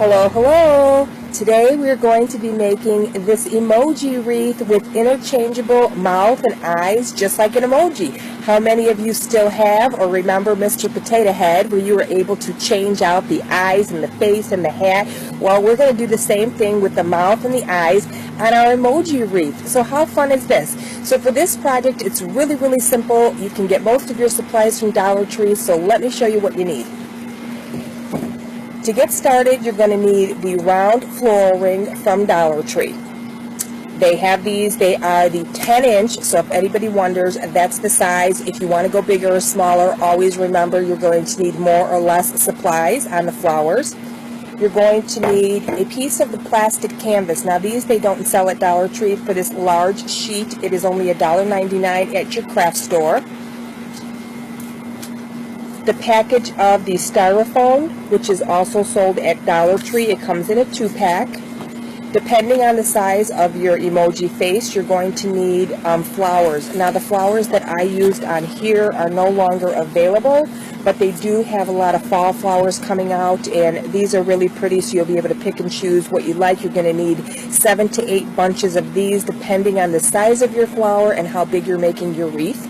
Hello, hello! Today we're going to be making this emoji wreath with interchangeable mouth and eyes, just like an emoji. How many of you still have or remember Mr. Potato Head, where you were able to change out the eyes and the face and the hat? Well, we're going to do the same thing with the mouth and the eyes on our emoji wreath. So how fun is this? So for this project, it's really simple. You can get most of your supplies from Dollar Tree, so let me show you what you need. To get started, you're going to need the round floral ring from Dollar Tree. They have these. They are the 10-inch, so if anybody wonders, that's the size. If you want to go bigger or smaller, always remember you're going to need more or less supplies on the flowers. You're going to need a piece of the plastic canvas. Now these, they don't sell at Dollar Tree. For this large sheet, it is only $1.99 at your craft store. The package of the styrofoam, which is also sold at Dollar Tree. It comes in a 2-pack. Depending on the size of your emoji face, you're going to need flowers. Now the flowers that I used on here are no longer available, but they do have a lot of fall flowers coming out, and these are really pretty, so you'll be able to pick and choose what you like. You're going to need 7 to 8 bunches of these, depending on the size of your flower and how big you're making your wreath.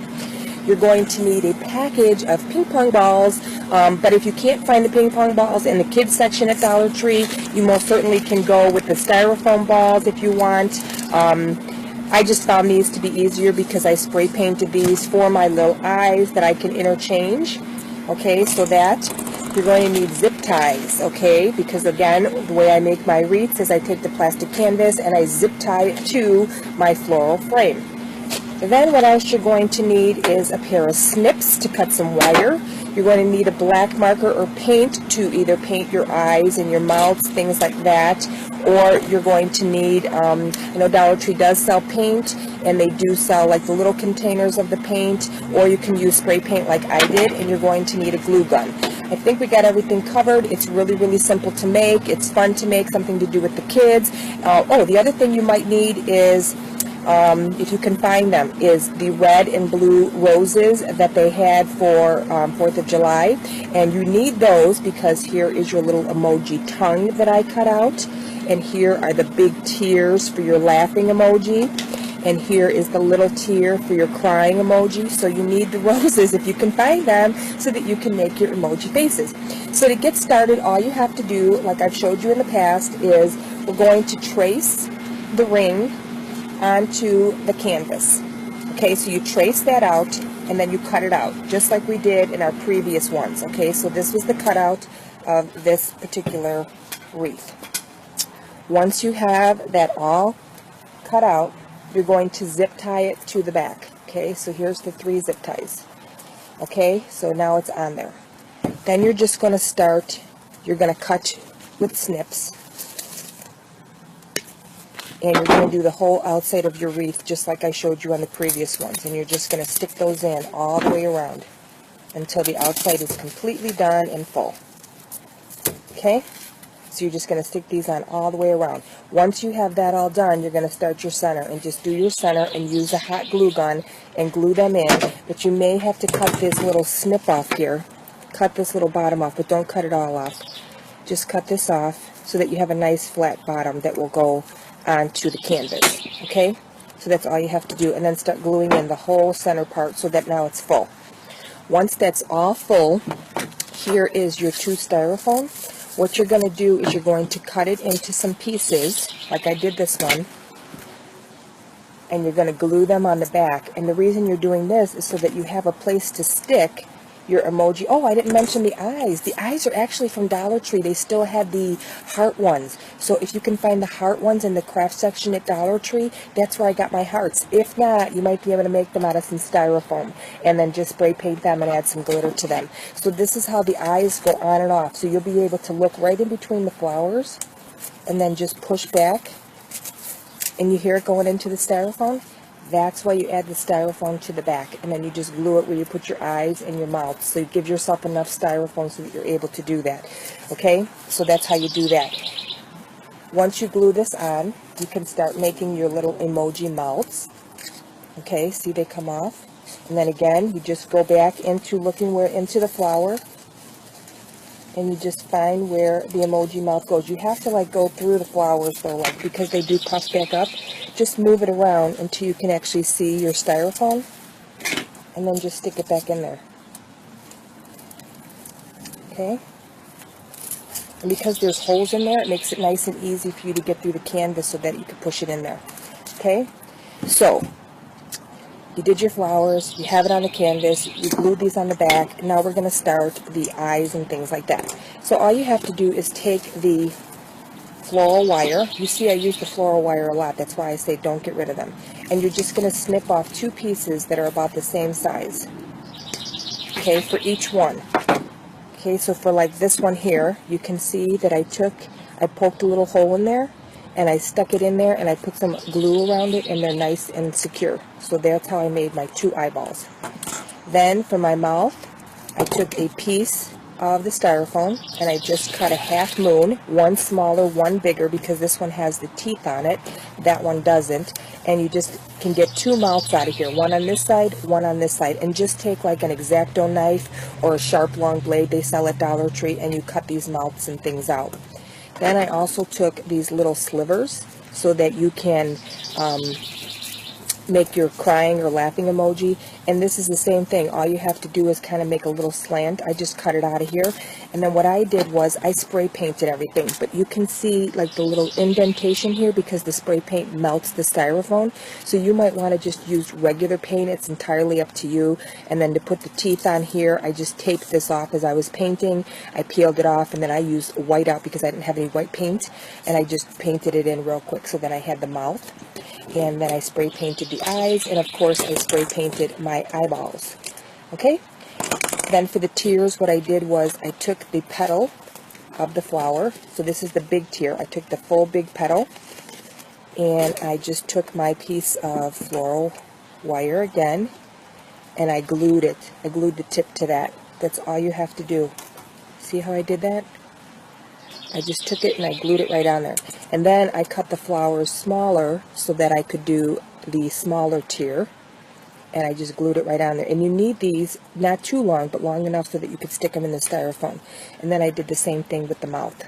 You're going to need a package of ping pong balls, but if you can't find the ping pong balls in the kids section at Dollar Tree, you most certainly can go with the styrofoam balls if you want. I just found these to be easier because I spray painted these for my little eyes that I can interchange. Okay, so that you're going to need zip ties, okay, because again, the way I make my wreaths is I take the plastic canvas and I zip tie it to my floral frame. Then what else you're going to need is a pair of snips to cut some wire. You're going to need a black marker or paint to either paint your eyes and your mouths, things like that. Or you're going to need, I know Dollar Tree does sell paint, and they do sell like the little containers of the paint, or you can use spray paint like I did, and you're going to need a glue gun. I think we got everything covered. It's really simple to make. It's fun to make, something to do with the kids. Oh, the other thing you might need is, if you can find them, is the red and blue roses that they had for 4th of July. And you need those because here is your little emoji tongue that I cut out. And here are the big tears for your laughing emoji. And here is the little tear for your crying emoji. So you need the roses if you can find them so that you can make your emoji faces. So to get started, all you have to do, like I've showed you in the past, is we're going to trace the ring onto the canvas. Okay, so you trace that out and then you cut it out, just like we did in our previous ones. Okay, so this was the cutout of this particular wreath. Once you have that all cut out, you're going to zip tie it to the back. Okay, so here's the 3 zip ties. Okay, so now it's on there. Then you're just going to start, you're going to cut with snips. And you're going to do the whole outside of your wreath just like I showed you on the previous ones. And you're just going to stick those in all the way around until the outside is completely done and full. Okay? So you're just going to stick these on all the way around. Once you have that all done, you're going to start your center. And just do your center and use a hot glue gun and glue them in. But you may have to cut this little snip off here. Cut this little bottom off, but don't cut it all off. Just cut this off so that you have a nice flat bottom that will go onto the canvas. Okay, so that's all you have to do, and then start gluing in the whole center part so that now it's full. Once that's all full, here is your 2 styrofoam. What you're going to do is you're going to cut it into some pieces like I did this one, and you're going to glue them on the back. And the reason you're doing this is so that you have a place to stick your emoji. Oh, I didn't mention the eyes. The eyes are actually from Dollar Tree. They still have the heart ones. So if you can find the heart ones in the craft section at Dollar Tree, that's where I got my hearts. If not, you might be able to make them out of some styrofoam and then just spray paint them and add some glitter to them. So this is how the eyes go on and off. So you'll be able to look right in between the flowers and then just push back. And you hear it going into the styrofoam? That's why you add the styrofoam to the back, and then you just glue it where you put your eyes and your mouth. So you give yourself enough styrofoam so that you're able to do that. Okay, so that's how you do that. Once you glue this on, you can start making your little emoji mouths. Okay, see they come off. And then again, you just go back into looking into the flower and you just find where the emoji mouth goes. You have to like go through the flowers though, like because they do puff back up. Just move it around until you can actually see your styrofoam, and then just stick it back in there. Okay? And because there's holes in there, it makes it nice and easy for you to get through the canvas so that you can push it in there. Okay? So, you did your flowers, you have it on the canvas, you glued these on the back, and now we're going to start the eyes and things like that. So all you have to do is take the floral wire. You see I use the floral wire a lot, that's why I say don't get rid of them. And you're just going to snip off 2 pieces that are about the same size. Okay, for each one. Okay, so for like this one here, you can see that I poked a little hole in there, and I stuck it in there, and I put some glue around it, and they're nice and secure. So that's how I made my 2 eyeballs. Then for my mouth, I took a piece of the styrofoam, and I just cut a half moon, one smaller, one bigger, because this one has the teeth on it, that one doesn't, and you just can get 2 mouths out of here, one on this side, one on this side, and just take like an X-Acto knife or a sharp long blade they sell at Dollar Tree, and you cut these mouths and things out. Then I also took these little slivers so that you can make your crying or laughing emoji, and this is the same thing. All you have to do is kind of make a little slant. I just cut it out of here, and then what I did was I spray painted everything, but you can see like the little indentation here because the spray paint melts the styrofoam, so you might want to just use regular paint. It's entirely up to you. And then to put the teeth on here, I just taped this off as I was painting. I peeled it off, and then I used white out because I didn't have any white paint, and I just painted it in real quick so then I had the mouth. And then I spray painted the eyes, and of course I spray painted my eyeballs. Okay? Then for the tears, what I did was I took the petal of the flower. So this is the big tear. I took the full big petal, and I just took my piece of floral wire again, and I glued it. I glued the tip to that. That's all you have to do. See how I did that? I just took it and I glued it right on there. And then I cut the flowers smaller so that I could do the smaller tier. And I just glued it right on there. And you need these not too long, but long enough so that you could stick them in the styrofoam. And then I did the same thing with the mouth.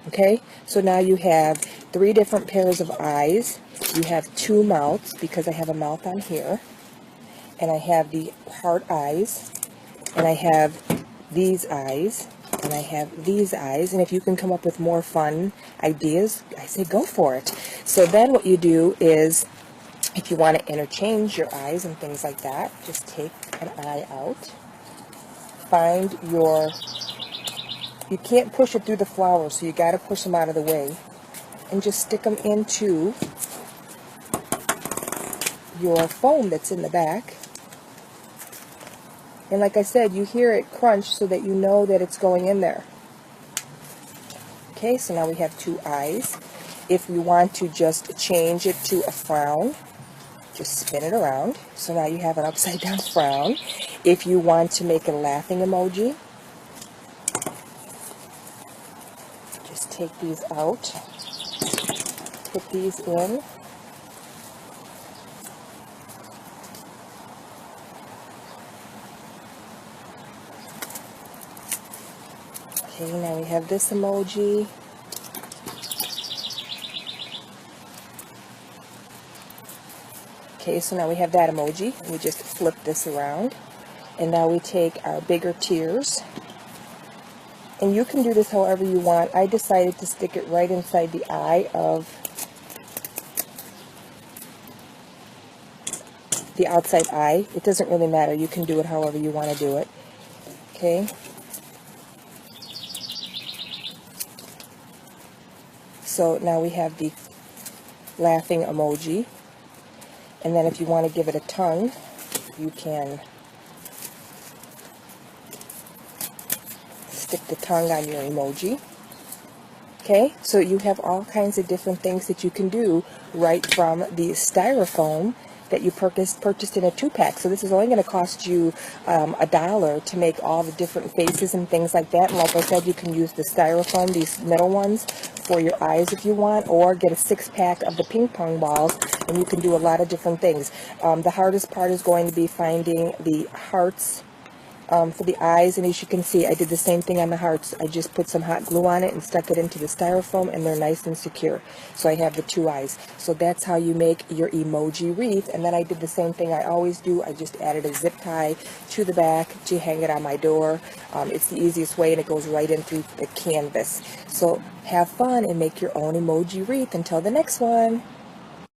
Okay? So now you have 3 different pairs of eyes. You have 2 mouths because I have a mouth on here. And I have the heart eyes. And I have these eyes. And I have these eyes, and if you can come up with more fun ideas, I say go for it. So then what you do is, if you want to interchange your eyes and things like that, just take an eye out, find your, you can't push it through the flower, so you got to push them out of the way, and just stick them into your foam that's in the back. And like I said, you hear it crunch so that you know that it's going in there. Okay, so now we have 2 eyes. If you want to just change it to a frown, just spin it around. So now you have an upside down frown. If you want to make a laughing emoji, just take these out, put these in. Okay, now we have this emoji. Okay, so now we have that emoji. We just flip this around. And now we take our bigger tears. And you can do this however you want. I decided to stick it right inside the eye of the outside eye. It doesn't really matter. You can do it however you want to do it. Okay. So now we have the laughing emoji. And then if you want to give it a tongue, you can stick the tongue on your emoji. Okay, so you have all kinds of different things that you can do right from the styrofoam that you purchased in a 2-pack. So this is only going to cost you $1 to make all the different faces and things like that. And like I said, you can use the styrofoam, these middle ones, for your eyes if you want, or get a 6-pack of the ping pong balls, and you can do a lot of different things. The hardest part is going to be finding the hearts for the eyes, and as you can see, I did the same thing on the hearts. I just put some hot glue on it and stuck it into the styrofoam, and they're nice and secure. So I have the two eyes. So that's how you make your emoji wreath. And then I did the same thing I always do. I just added a zip tie to the back to hang it on my door. It's the easiest way, and it goes right in through the canvas. So have fun and make your own emoji wreath. Until the next one.